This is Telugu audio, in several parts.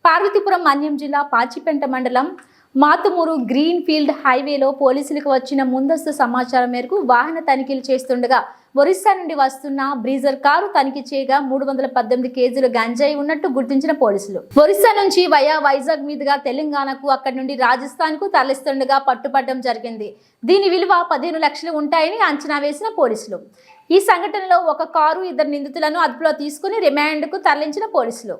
పార్వతీపురం మన్యం జిల్లా పాచిపెంట మండలం మాతుమూరు గ్రీన్ ఫీల్డ్ హైవేలో పోలీసులకు వచ్చిన ముందస్తు సమాచారం మేరకు వాహన తనిఖీలు చేస్తుండగా ఒరిస్సా నుండి వస్తున్న బ్రీజర్ కారు తనిఖీ చేయగా 318 కేజీల గంజాయి ఉన్నట్టు గుర్తించిన పోలీసులు ఒరిస్సా నుంచి వయా వైజాగ్ మీదుగా తెలంగాణకు అక్కడి నుండి రాజస్థాన్ కు తరలిస్తుండగా పట్టుపడడం జరిగింది. దీని విలువ 15 లక్షలు ఉంటాయని అంచనా వేసిన పోలీసులు ఈ సంఘటనలో ఒక కారు 2 నిందితులను అదుపులో తీసుకుని రిమాండ్ కు తరలించిన పోలీసులు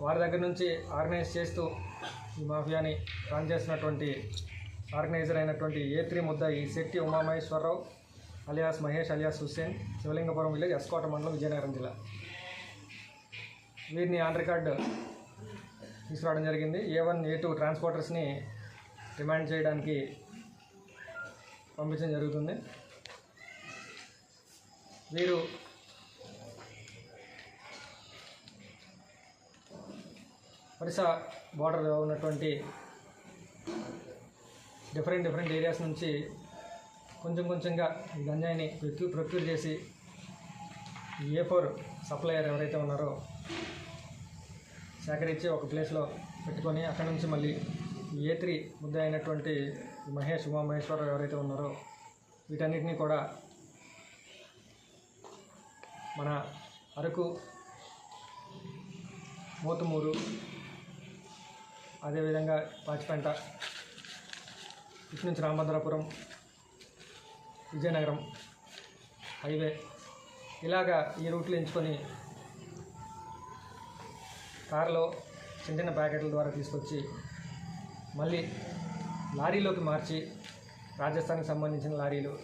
వారి దగ్గర నుంచి ఆర్గనైజ్ చేస్తూ ఈ మాఫియాని రన్ చేసినటువంటి ఆర్గనైజర్ అయినటువంటి A3 ముద్దాయి Shetty Umamaheswararao alias Mahesh alias Hussain Sivalingapuram village S Kota మండలం విజయనగరం జిల్లా. వీరిని ఆన్ రికార్డ్ తీసుకురావడం జరిగింది. A1 A2 ట్రాన్స్పోర్టర్స్ని రిమాండ్ చేయడానికి పంపించడం జరుగుతుంది. వీరు ఒరిస్సా బార్డర్ ఉన్నటువంటి డిఫరెంట్ ఏరియాస్ నుంచి కొంచెంగా ఈ గంజాయిని ప్రొక్యూర్ చేసి A4 సప్లయర్ ఎవరైతే ఉన్నారో సేకరించి ఒక ప్లేస్లో పెట్టుకొని అక్కడ నుంచి మళ్ళీ A3 ముద్ద అయినటువంటి మహేష్ ఉమామహేశ్వరరావు ఎవరైతే ఉన్నారో వీటన్నిటినీ కూడా మన అరకు, మోతుమూరు, అదేవిధంగా పాచిపెంట, ఇటు నుంచి రామభద్రాపురం, విజయనగరం హైవే ఇలాగా ఈ రూట్లు ఎంచుకొని కారులో చిన్న ప్యాకెట్ల ద్వారా తీసుకొచ్చి మళ్ళీ లారీలోకి మార్చి రాజస్థాన్కి సంబంధించిన లారీలు